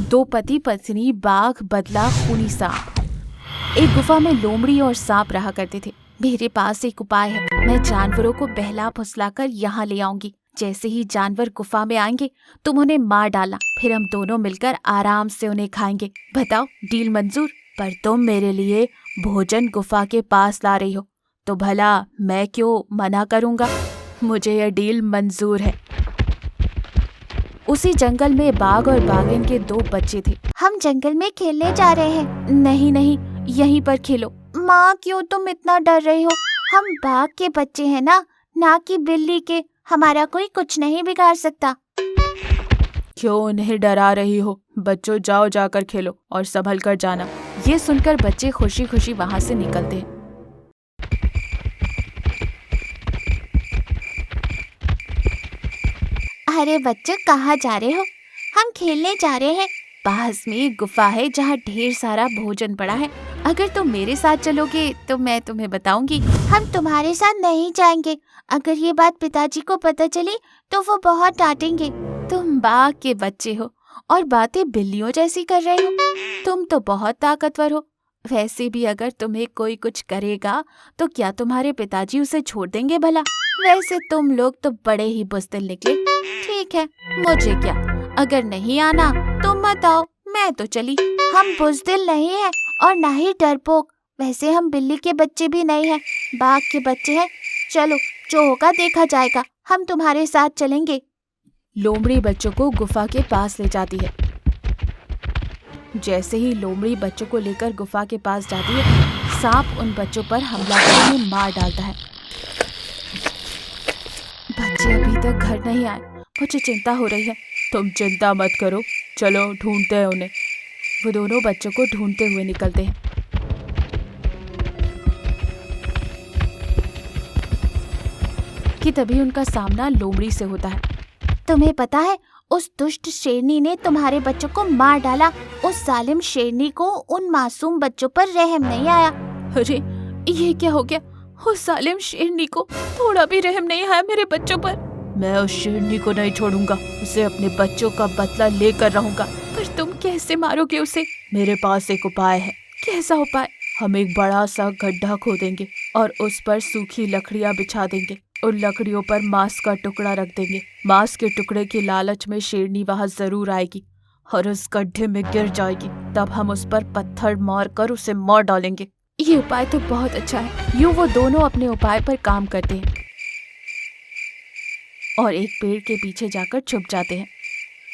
दो पति पत्नी, बाघ, बदला, खूनी सांप। एक गुफा में लोमड़ी और सांप रहा करते थे। मेरे पास एक उपाय है। मैं जानवरों को बहला फुसलाकर यहाँ ले आऊंगी। जैसे ही जानवर गुफा में आएंगे तुम उन्हें मार डालना, फिर हम दोनों मिलकर आराम से उन्हें खाएंगे। बताओ, डील मंजूर? पर तुम मेरे लिए भोजन गुफा के पास ला रही हो तो भला मैं क्यों मना करूंगा। मुझे यह डील मंजूर है। उसी जंगल में बाघ और बाघिन के दो बच्चे थे। हम जंगल में खेलने जा रहे हैं। नहीं नहीं, यहीं पर खेलो। माँ, क्यों तुम इतना डर रही हो? हम बाघ के बच्चे हैं ना कि बिल्ली के। हमारा कोई कुछ नहीं बिगाड़ सकता। क्यों उन्हें डरा रही हो? बच्चों, जाओ जाकर खेलो और संभल कर जाना। ये सुनकर बच्चे खुशी खुशी वहाँ से निकलते हैं। अरे बच्चों, कहाँ जा रहे हो? हम खेलने जा रहे हैं। पास में एक गुफा है जहाँ ढेर सारा भोजन पड़ा है। अगर तुम मेरे साथ चलोगे तो मैं तुम्हें बताऊंगी। हम तुम्हारे साथ नहीं जाएंगे। अगर ये बात पिताजी को पता चली तो वो बहुत डांटेंगे। तुम बाघ के बच्चे हो और बातें बिल्लियों जैसी कर रहे हो। तुम तो बहुत ताकतवर हो। वैसे भी अगर तुम्हें कोई कुछ करेगा तो क्या तुम्हारे पिताजी उसे छोड़ देंगे भला? वैसे तुम लोग तो बड़े ही बुज़दिल निकले। ठीक है, मुझे क्या, अगर नहीं आना तो मत आओ, मैं तो चली। हम बुज़दिल नहीं है और ना ही डरपोक। वैसे हम बिल्ली के बच्चे भी नहीं हैं, बाघ के बच्चे हैं। चलो, जो होगा देखा जाएगा। हम तुम्हारे साथ चलेंगे। लोमड़ी बच्चों को गुफा के पास ले जाती है। जैसे ही लोमड़ी बच्चों को लेकर गुफा के पास जाती है, सांप उन बच्चों पर हमला कर उन्हें मार डालता है। बच्चे अभी तक घर नहीं आए, मुझे चिंता हो रही है। तुम चिंता मत करो, चलो ढूंढते हैं उन्हें। वो दोनों बच्चों को ढूंढते हुए निकलते हैं। कि तभी उनका सामना लोमड़ी से होता है। तुम्हें पता है, उस दुष्ट शेरनी ने तुम्हारे बच्चों को मार डाला। उस जालिम शेरनी को उन मासूम बच्चों पर रहम नहीं आया। अरे, ये क्या हो गया? उस जालिम शेरनी को थोड़ा भी रहम नहीं आया मेरे बच्चों पर। मैं उस शेरनी को नहीं छोड़ूंगा, उसे अपने बच्चों का बदला लेकर रहूंगा। पर तुम कैसे मारोगे उसे? मेरे पास एक उपाय है। कैसा उपाय? हम एक बड़ा सा गड्ढा खोदेंगे और उस पर सूखी लकड़ियां बिछा देंगे। उन लकड़ियों पर मांस का टुकड़ा रख देंगे। मांस के टुकड़े की लालच में शेरनी वहां जरूर आएगी और उस गड्ढे में गिर जाएगी। तब हम उस पर पत्थर मार कर उसे मार डालेंगे। ये उपाय तो बहुत अच्छा है। यूं वो दोनों अपने उपाय पर काम करते हैं और एक पेड़ के पीछे जाकर छुप जाते हैं।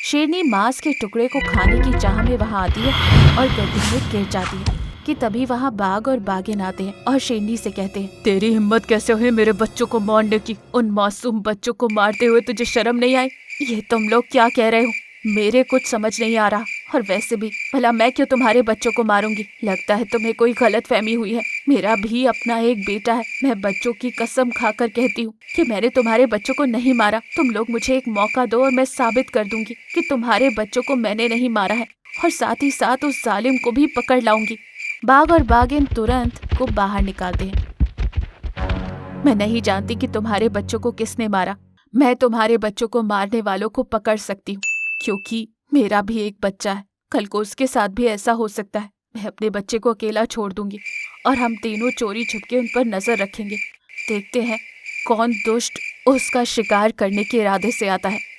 शेरनी मांस के टुकड़े को खाने की चाह में वहां आती है और गड्ढे में गिर जाती है। कि तभी वहां बाघ और बाघिन आते हैं और शेरनी से कहते हैं, तेरी हिम्मत कैसे हुई मेरे बच्चों को मारने की? उन मासूम बच्चों को मारते हुए तुझे शर्म नहीं आई? ये तुम लोग क्या कह रहे हो? मेरे कुछ समझ नहीं आ रहा। और वैसे भी भला मैं क्यों तुम्हारे बच्चों को मारूंगी? लगता है तुम्हें कोई गलत फहमी हुई है। मेरा भी अपना एक बेटा है। मैं बच्चों की कसम खाकर कहती हूँ कि मैंने तुम्हारे बच्चों को नहीं मारा। तुम लोग मुझे एक मौका दो और मैं साबित कर दूंगी कि तुम्हारे बच्चों को मैंने नहीं मारा है, और साथ ही साथ उस जालिम को भी पकड़ लाऊंगी। बाघ और बाघिन तुरंत को बाहर निकालते हैं। मैं नहीं जानती कि तुम्हारे बच्चों को किसने मारा। मैं तुम्हारे बच्चों को मारने वालों को पकड़ सकती हूँ, क्योंकि मेरा भी एक बच्चा है। कल को उसके साथ भी ऐसा हो सकता है। मैं अपने बच्चे को अकेला छोड़ दूंगी और हम तीनों चोरी छुपके उन पर नजर रखेंगे। देखते हैं कौन दुष्ट उसका शिकार करने के इरादे से आता है।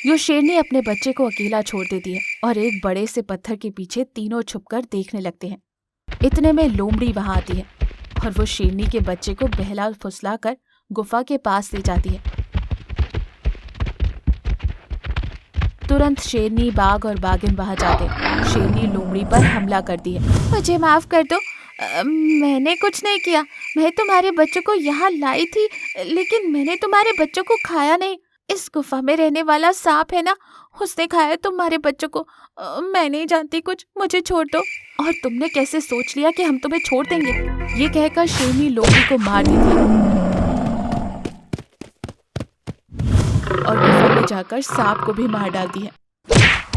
यो शेरनी अपने बच्चे को अकेला छोड़ देती है और एक बड़े से पत्थर के पीछे तीनों छुपकर देखने लगते हैं। इतने में लोमड़ी वहां आती है और वो शेरनी के बच्चे को बहला फुसला कर गुफा के पास ले जाती है। तुरंत शेरनी, बाघ और बाघिन वहां जाते हैं। शेरनी लोमड़ी पर हमला करती है। मुझे माफ कर दो, मैंने कुछ नहीं किया। मैं तुम्हारे बच्चों को यहाँ लाई थी, लेकिन मैंने तुम्हारे बच्चों को खाया नहीं। इस गुफा में रहने वाला सांप है ना, उसने खाया तुम्हारे बच्चों को। मैं नहीं जानती कुछ, मुझे छोड़ दो। और तुमने कैसे सोच लिया कि हम तुम्हें छोड़ देंगे? ये कहकर शेरनी लोमड़ी को मार देती है और गुफा में जाकर सांप को भी मार डालती है।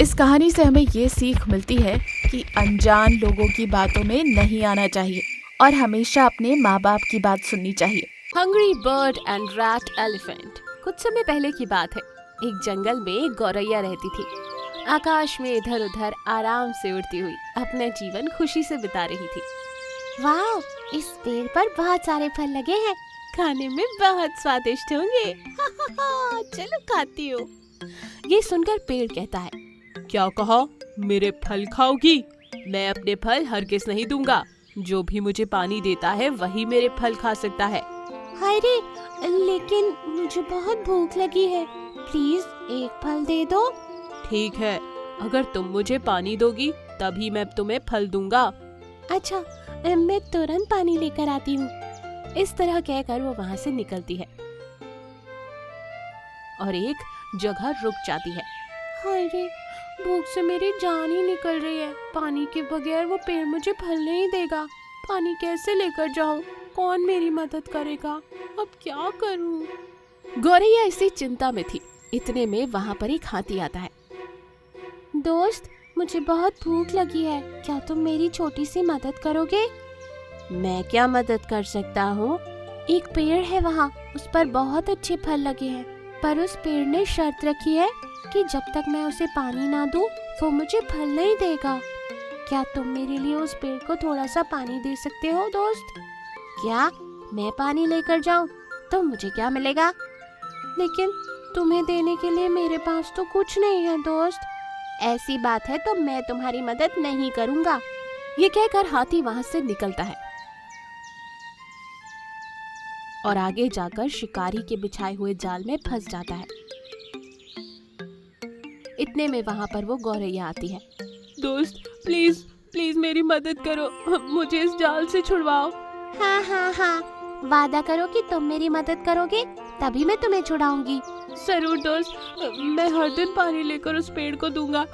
इस कहानी से हमें ये सीख मिलती है कि अनजान लोगों की बातों में नहीं आना चाहिए और हमेशा अपने माँ बाप की बात सुननी चाहिए। Hungry bird and rat elephant. कुछ समय पहले की बात है। एक जंगल में एक गौरैया रहती थी। आकाश में इधर उधर आराम से उड़ती हुई अपना जीवन खुशी से बिता रही थी। वाह, इस पेड़ पर बहुत सारे फल लगे हैं। खाने में बहुत स्वादिष्ट होंगे। चलो खाती हो। ये सुनकर पेड़ कहता है, क्या कहा, मेरे फल खाओगी? मैं अपने फल हरगिज़ नहीं दूंगा। जो भी मुझे पानी देता है वही मेरे फल खा सकता है। अरे, लेकिन मुझे बहुत भूख लगी है, प्लीज एक फल दे दो। ठीक है, अगर तुम मुझे पानी दोगी तभी मैं तुम्हें फल दूंगा। अच्छा, मैं तुरंत पानी लेकर आती हूँ। इस तरह कहकर वो वहाँ से निकलती है और एक जगह रुक जाती है। अरे, भूख से मेरी जान ही निकल रही है। पानी के बगैर वो पेड़ मुझे फल नहीं देगा। पानी कैसे लेकर जाऊँ? कौन मेरी मदद करेगा? अब क्या करूँ? गौरैया इसी चिंता में थी। इतने में वहाँ पर एक हाथी आता है। दोस्त, मुझे बहुत भूख लगी है, क्या तुम मेरी छोटी सी मदद करोगे? मैं क्या मदद कर सकता हूँ? एक पेड़ है वहाँ, उस पर बहुत अच्छे फल लगे हैं, पर उस पेड़ ने शर्त रखी है कि जब तक मैं उसे पानी ना दूँ वो मुझे फल नहीं देगा। क्या तुम मेरे लिए उस पेड़ को थोड़ा सा पानी दे सकते हो दोस्त? क्या मैं पानी लेकर जाऊँ तो मुझे क्या मिलेगा? लेकिन तुम्हें देने के लिए मेरे पास तो कुछ नहीं है दोस्त। ऐसी बात है तो मैं तुम्हारी मदद नहीं करूँगा। ये कहकर हाथी वहाँ से निकलता है और आगे जाकर शिकारी के बिछाए हुए जाल में फंस जाता है। इतने में वहाँ पर वो गौरैया आती है। दोस्त, प्लीज प्लीज मेरी मदद करो, मुझे इस जाल से छुड़वाओ। हाँ हाँ हाँ, वादा करो कि तुम मेरी मदद करोगे, तभी मैं तुम्हें छुड़ाऊंगी। जरूर दोस्त, मैं हर दिन पानी लेकर उस पेड़ को दूंगा।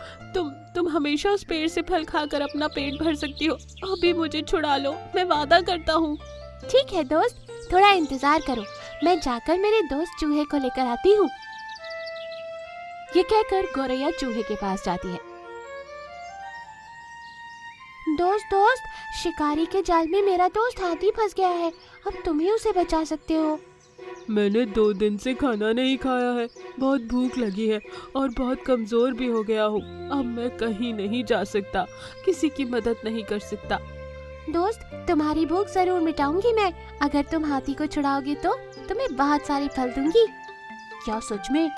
तुम हमेशा उस पेड़ से फल खाकर अपना पेट भर सकती हो। अभी मुझे छुड़ा लो, मैं वादा करता हूँ। ठीक है दोस्त, थोड़ा इंतजार करो, मैं जाकर मेरे दोस्त चूहे को लेकर आती हूँ। ये कहकर गौरैया चूहे के पास जाती है। दोस्त, शिकारी के जाल में मेरा दोस्त हाथी फंस गया है, अब तुम ही उसे बचा सकते हो। मैंने 2 दिन से खाना नहीं खाया है, बहुत भूख लगी है और बहुत कमजोर भी हो गया हूँ। अब मैं कहीं नहीं जा सकता, किसी की मदद नहीं कर सकता। दोस्त, तुम्हारी भूख जरूर मिटाऊंगी मैं। अगर तुम हाथी को छुड़ाओगे तो तुम्हें बहुत सारे फल दूंगी। क्या सच में?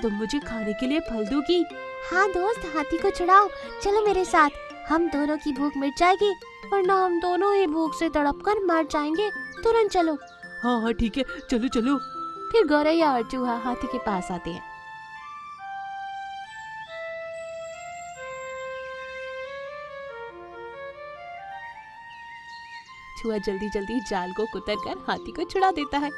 तुम मुझे खाने के लिए फल दोगी? हाँ दोस्त, हाथी को छुड़ाओ, चलो मेरे साथ, हम दोनों की भूख मिट जाएगी, वरना हम दोनों ही भूख से तड़पकर मर जाएंगे। तुरंत चलो। हाँ हाँ ठीक है, चलो चलो। फिर गौरैया और चूहा हाथी के पास आते हैं। चूहा जल्दी जल्दी जाल को कुतर कर हाथी को छुड़ा देता है।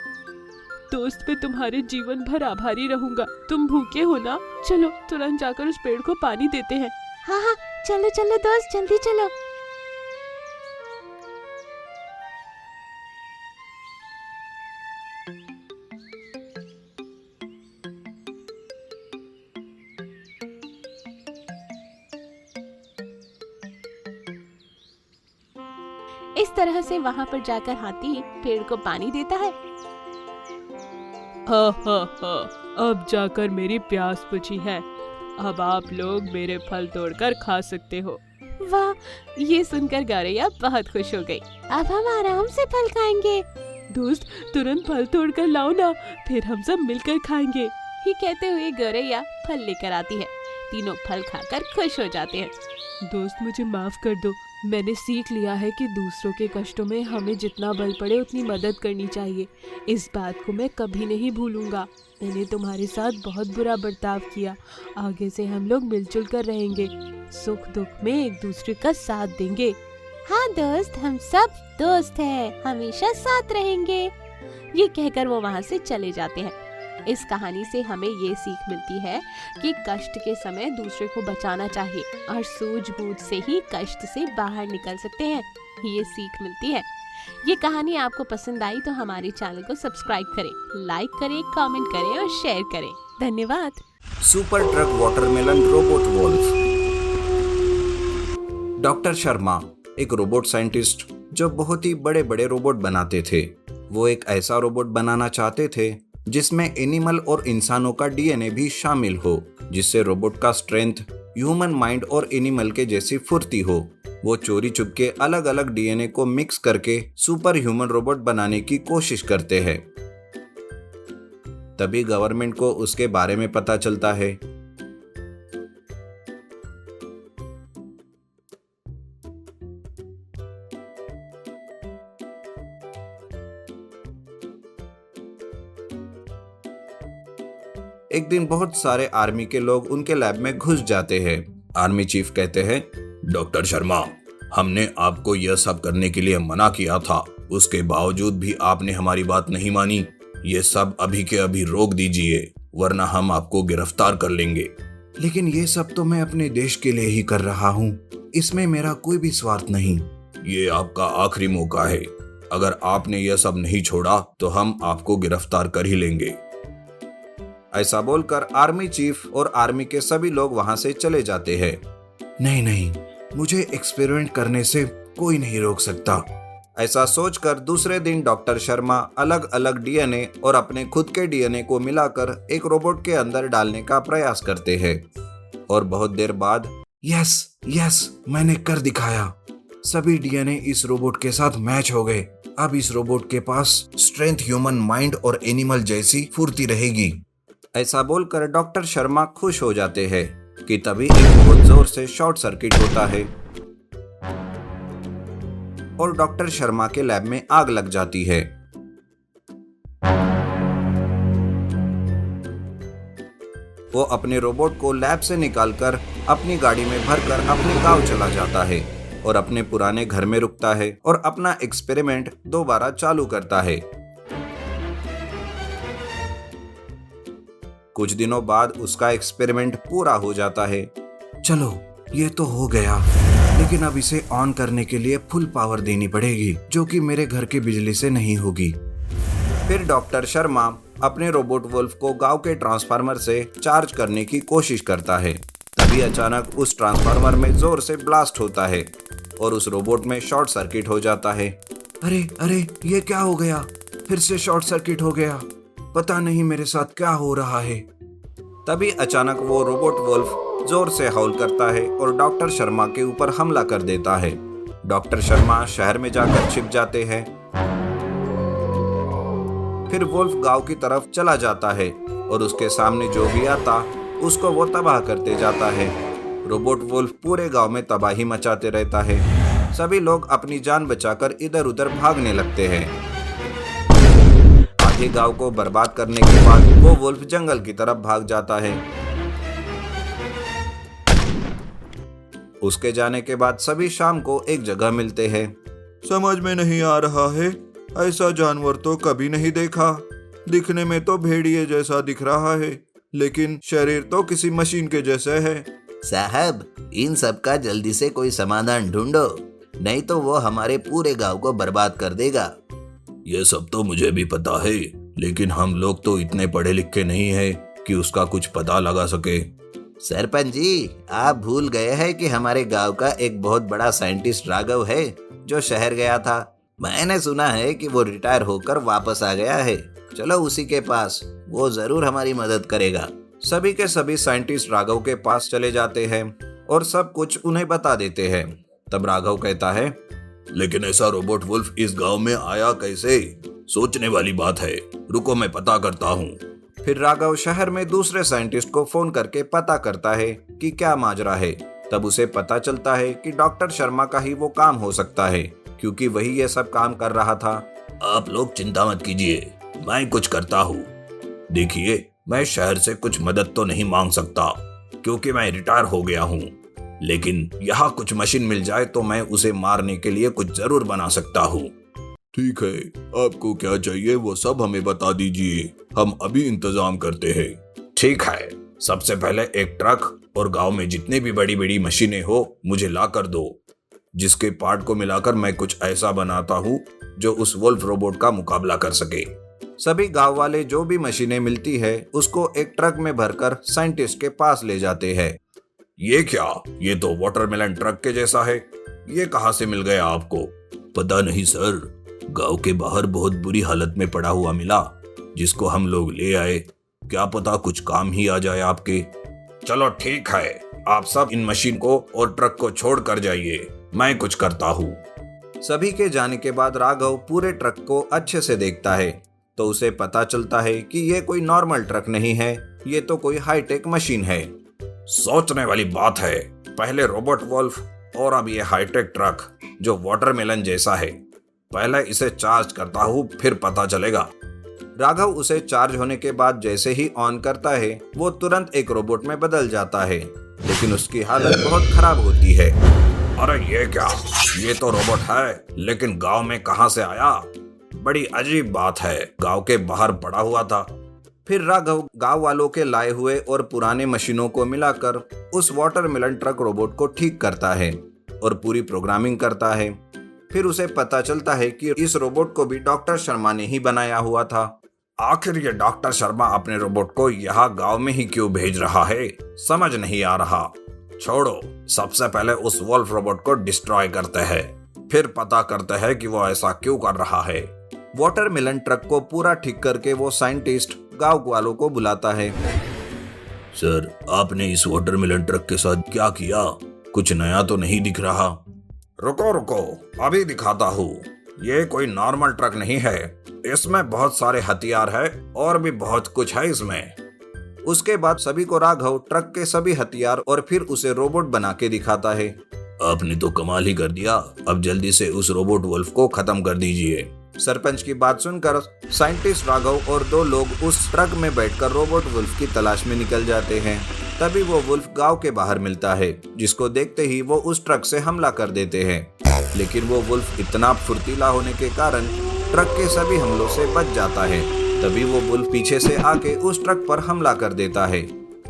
दोस्त, मैं तुम्हारे जीवन भर आभारी रहूंगा। तुम भूखे हो ना? चलो तुरंत जाकर उस पेड़ को पानी देते हैं। हाँ हाँ, चलो चलो दोस्त, जल्दी चलो। इस तरह से वहाँ पर जाकर हाथी पेड़ को पानी देता है। हाँ हाँ हाँ, अब जाकर मेरी प्यास बुझी है। अब आप लोग मेरे फल तोड़कर खा सकते हो। वाह, ये सुनकर गौरैया बहुत खुश हो गई। अब हम आराम से फल खाएंगे। दोस्त, तुरंत फल तोड़कर लाओ ना, फिर हम सब मिलकर खाएंगे। ये कहते हुए गौरैया फल लेकर आती है। तीनों फल खाकर खुश हो जाते हैं। दोस्त, मुझे माफ कर दो। मैंने सीख लिया है कि दूसरों के कष्टों में हमें जितना बल पड़े उतनी मदद करनी चाहिए। इस बात को मैं कभी नहीं भूलूंगा। मैंने तुम्हारे साथ बहुत बुरा बर्ताव किया। आगे से हम लोग मिलजुल कर रहेंगे, सुख दुख में एक दूसरे का साथ देंगे। हाँ दोस्त, हम सब दोस्त हैं, हमेशा साथ रहेंगे। ये कहकर वो वहाँ से चले जाते हैं। इस कहानी से हमें ये सीख मिलती है कि कष्ट के समय दूसरे को बचाना चाहिए और सूझबूझ से ही कष्ट से बाहर निकल सकते हैं। ये सीख मिलती है। ये कहानी आपको पसंद आई तो हमारे चैनल को सब्सक्राइब करें, लाइक करें, कमेंट करें और शेयर करें। धन्यवाद। Super truck watermelon robot wolf. Doctor Sharma एक रोबोट साइंटिस्ट जो बहुत ही बड़े बड़े रोबोट बनाते थे। वो एक ऐसा रोबोट बनाना चाहते थे जिसमें एनिमल और इंसानों का डीएनए भी शामिल हो, जिससे रोबोट का स्ट्रेंथ ह्यूमन माइंड और एनिमल के जैसी फुर्ती हो। वो चोरी चुपके अलग अलग डीएनए को मिक्स करके सुपर ह्यूमन रोबोट बनाने की कोशिश करते हैं। तभी गवर्नमेंट को उसके बारे में पता चलता है। एक दिन बहुत सारे आर्मी के लोग उनके लैब में घुस जाते हैं। आर्मी चीफ कहते हैं, डॉक्टर शर्मा, हमने आपको यह सब करने के लिए मना किया था, उसके बावजूद भी आपने हमारी बात नहीं मानी। ये सब अभी के अभी रोक दीजिए, वरना हम आपको गिरफ्तार कर लेंगे। लेकिन ये सब तो मैं अपने देश के लिए ही कर रहा हूँ, इसमें मेरा कोई भी स्वार्थ नहीं। ये आपका आखिरी मौका है, अगर आपने यह सब नहीं छोड़ा तो हम आपको गिरफ्तार कर ही लेंगे। ऐसा बोलकर आर्मी चीफ और आर्मी के सभी लोग वहां से चले जाते हैं। नहीं नहीं, मुझे एक्सपेरिमेंट करने से कोई नहीं रोक सकता। ऐसा सोचकर दूसरे दिन डॉक्टर शर्मा अलग अलग डीएनए और अपने खुद के डीएनए को मिलाकर एक रोबोट के अंदर डालने का प्रयास करते हैं। और बहुत देर बाद, यस, मैंने कर दिखाया। सभी डीएनए इस रोबोट के साथ मैच हो गए। अब इस रोबोट के पास स्ट्रेंथ ह्यूमन माइंड और एनिमल जैसी फुर्ती रहेगी। ऐसा बोलकर डॉक्टर शर्मा खुश हो जाते हैं कि तभी एक बहुत जोर से शॉर्ट सर्किट होता है और डॉक्टर शर्मा के लैब में आग लग जाती है। वो अपने रोबोट को लैब से निकालकर अपनी गाड़ी में भरकर अपने गांव चला जाता है और अपने पुराने घर में रुकता है और अपना एक्सपेरिमेंट दोबारा चालू करता है। कुछ दिनों बाद उसका एक्सपेरिमेंट पूरा हो जाता है। चलो, ये तो हो गया, लेकिन अब इसे ऑन करने के लिए फुल पावर देनी पड़ेगी, जो कि मेरे घर की बिजली से नहीं होगी। फिर डॉक्टर शर्मा अपने रोबोट वुल्फ को गांव के ट्रांसफार्मर से चार्ज करने की कोशिश करता है। तभी अचानक उस ट्रांसफार्मर में जोर से ब्लास्ट होता है और उस रोबोट में शॉर्ट सर्किट हो जाता है। अरे, ये क्या हो गया? फिर से शॉर्ट सर्किट हो गया। पता नहीं मेरे साथ क्या हो रहा है। तभी अचानक वो रोबोट वुल्फ जोर से हौल करता है और डॉक्टर शर्मा के ऊपर हमला कर देता है। डॉक्टर शर्मा शहर में जाकर छिप जाते हैं। फिर वुल्फ गांव की तरफ चला जाता है और उसके सामने जो भी आता उसको वो तबाह करते जाता है। रोबोट वुल्फ पूरे गांव में तबाही मचाते रहता है। सभी लोग अपनी जान बचाकर इधर उधर भागने लगते हैं। आधे गांव को बर्बाद करने के बाद वो वुल्फ जंगल की तरफ भाग जाता है। उसके जाने के बाद सभी शाम को एक जगह मिलते हैं। समझ में नहीं आ रहा है, ऐसा जानवर तो कभी नहीं देखा। दिखने में तो भेड़िए जैसा दिख रहा है, लेकिन शरीर तो किसी मशीन के जैसे है। साहब, इन सब का जल्दी से कोई समाधान ढूंढो, नहीं तो वो हमारे पूरे गांव को बर्बाद कर देगा। ये सब तो मुझे भी पता है, लेकिन हम लोग तो इतने पढ़े लिखे नहीं है कि उसका कुछ पता लगा सके। सरपंच जी, आप भूल गए हैं कि हमारे गांव का एक बहुत बड़ा साइंटिस्ट राघव है जो शहर गया था। मैंने सुना है कि वो रिटायर होकर वापस आ गया है। चलो उसी के पास, वो जरूर हमारी मदद करेगा। सभी के सभी साइंटिस्ट राघव के पास चले जाते हैं और सब कुछ उन्हें बता देते हैं। तब राघव कहता है, लेकिन ऐसा रोबोट वुल्फ इस गांव में आया कैसे? सोचने वाली बात है, रुको मैं पता करता हूँ। फिर राघव शहर में दूसरे साइंटिस्ट को फोन करके पता करता है कि क्या माजरा है। तब उसे पता चलता है कि डॉक्टर शर्मा का ही वो काम हो सकता है, क्योंकि वही ये सब काम कर रहा था। आप लोग चिंता मत कीजिए, मैं कुछ करता हूँ। देखिए, मैं शहर से कुछ मदद तो नहीं मांग सकता क्योंकि मैं रिटायर हो गया हूँ, लेकिन यहाँ कुछ मशीन मिल जाए तो मैं उसे मारने के लिए कुछ जरूर बना सकता हूँ। ठीक है, आपको क्या चाहिए वो सब हमें बता दीजिए, हम अभी इंतजाम करते हैं। ठीक है, सबसे पहले एक ट्रक और गांव में जितनी भी बड़ी बड़ी मशीनें हो मुझे ला कर दो, जिसके पार्ट को मिलाकर मैं कुछ ऐसा बनाता हूँ जो उस वुल्फ रोबोट का मुकाबला कर सके। सभी गांव वाले जो भी मशीनें मिलती है उसको एक ट्रक में भरकर साइंटिस्ट के पास ले जाते हैं। ये क्या? ये तो वाटरमेलन ट्रक के जैसा है, ये कहाँ से मिल गया आपको? पता नहीं सर, गांव के बाहर बहुत बुरी हालत में पड़ा हुआ मिला। जिसको हम लोग ले आए। क्या पता कुछ काम ही आ जाए आपके। चलो ठीक है, आप सब इन मशीन को और ट्रक को छोड़ कर जाइए, मैं कुछ करता हूँ। सभी के जाने के बाद राघव पूरे ट्रक को अच्छे से देखता है तो उसे पता चलता है कि ये कोई नॉर्मल ट्रक नहीं है, ये तो कोई हाईटेक मशीन है। सोचने वाली बात है, पहले रोबोट वुल्फ और अब ये हाईटेक ट्रक जो वाटरमेलन जैसा है। पहले इसे चार्ज करता हूँ, फिर पता चलेगा। राघव उसे चार्ज होने के बाद जैसे ही ऑन करता है वो तुरंत एक रोबोट में बदल जाता है, लेकिन उसकी हालत बहुत खराब होती है। अरे ये क्या, ये तो रोबोट है, लेकिन गांव में कहां से आया? बड़ी अजीब बात है, गांव के बाहर पड़ा हुआ था। फिर राघव गांव वालों के लाए हुए और पुराने मशीनों को मिलाकर उस वाटरमेलन ट्रक रोबोट को ठीक करता है और पूरी प्रोग्रामिंग करता है। फिर उसे पता चलता है कि इस रोबोट को भी डॉक्टर शर्मा ने ही बनाया हुआ था। आखिर ये डॉक्टर शर्मा अपने रोबोट को यहाँ गांव में ही क्यों भेज रहा है, समझ नहीं आ रहा। छोड़ो, सबसे पहले उस वुल्फ रोबोट को डिस्ट्रॉय करते हैं, फिर पता करते हैं कि वो ऐसा क्यों कर रहा है। वाटरमेलन ट्रक को पूरा ठीक करके वो साइंटिस्ट गांव वालों को बुलाता है। सर, आपने इस वाटरमेलन ट्रक के साथ क्या किया? कुछ नया तो नहीं दिख रहा। रुको रुको, अभी दिखाता हूँ। ये कोई नॉर्मल ट्रक नहीं है, इसमें बहुत सारे हथियार है और भी बहुत कुछ है इसमें। उसके बाद सभी को राघव ट्रक के सभी हथियार और फिर उसे रोबोट बना के दिखाता है। आपने तो कमाल ही कर दिया, अब जल्दी से उस रोबोट वुल्फ को खत्म कर दीजिए। सरपंच की बात सुनकर साइंटिस्ट राघव और 2 लोग उस ट्रक में बैठकर रोबोट वुल्फ की तलाश में निकल जाते हैं। तभी वो वुल्फ गांव के बाहर मिलता है, जिसको देखते ही वो उस ट्रक से हमला कर देते हैं। लेकिन वो वुल्फ इतना फुर्तीला होने के कारण ट्रक के सभी हमलों से बच जाता है। तभी वो वुल्फ पीछे से आके उस ट्रक पर हमला कर देता है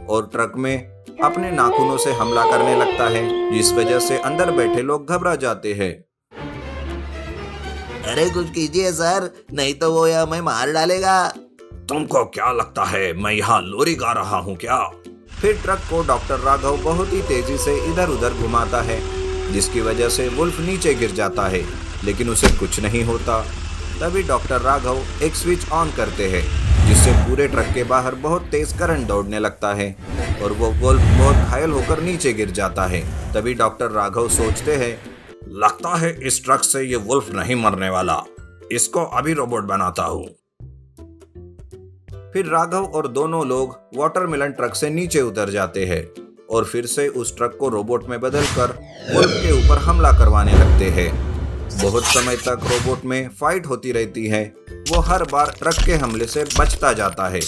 और ट्रक में अपने नाखूनों से हमला करने लगता है, जिस वजह से अंदर बैठे लोग घबरा जाते हैं। अरे कुछ कीजिए सर, नहीं तो वो हमें मार डालेगा। तुमको क्या लगता है मैं यहाँ लोरी गा रहा हूँ क्या? फिर ट्रक को डॉक्टर राघव बहुत ही तेजी से इधर उधर घुमाता है, जिसकी वजह से वुल्फ नीचे गिर जाता है, लेकिन उसे कुछ नहीं होता। तभी डॉक्टर राघव एक स्विच ऑन करते हैं, जिससे पूरे ट्रक के बाहर बहुत तेज करंट दौड़ने लगता है और वो वुल्फ बहुत घायल होकर नीचे गिर जाता है। तभी डॉक्टर राघव सोचते हैं, लगता है इस ट्रक से ये वुल्फ नहीं मरने वाला, इसको अभी रोबोट बनाता हूँ। फिर राघव और दोनों लोग वाटरमेलन ट्रक से नीचे उतर जाते हैं और फिर से उस ट्रक को रोबोट में बदलकर वुल्फ के ऊपर हमला करवाने लगते हैं। बहुत समय तक रोबोट में फाइट होती रहती है। वो हर बार ट्रक के हमले से बचता जाता है,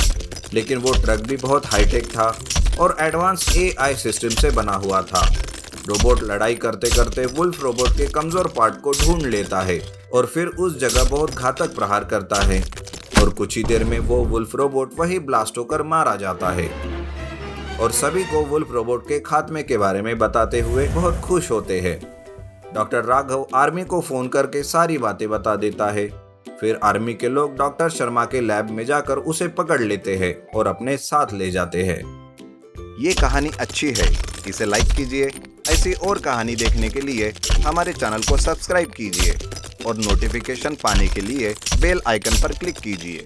लेकिन वो ट्रक भी बहुत हाईटेक था और एडवांस AI सिस्टम से बना हुआ था। रोबोट लड़ाई करते करते वुल्फ रोबोट के कमजोर पार्ट को ढूंढ लेता है और फिर उस जगह बहुत घातक प्रहार करता है और कुछ ही देर में वो वुल्फ रोबोट वही ब्लास्ट होकर मारा जाता है और सभी को वुल्फ रोबोट के खात्मे के बारे में बताते हुए बहुत खुश होते हैं। डॉक्टर राघव आर्मी को फोन करके सारी बातें बता देता है। फिर आर्मी के लोग डॉक्टर शर्मा के लैब में जाकर उसे पकड़ लेते हैं और अपने साथ ले जाते हैं। ये कहानी अच्छी है, इसे लाइक कीजिए। ऐसी और कहानी देखने के लिए हमारे चैनल को सब्सक्राइब कीजिए और नोटिफिकेशन पाने के लिए बेल आइकन पर क्लिक कीजिए।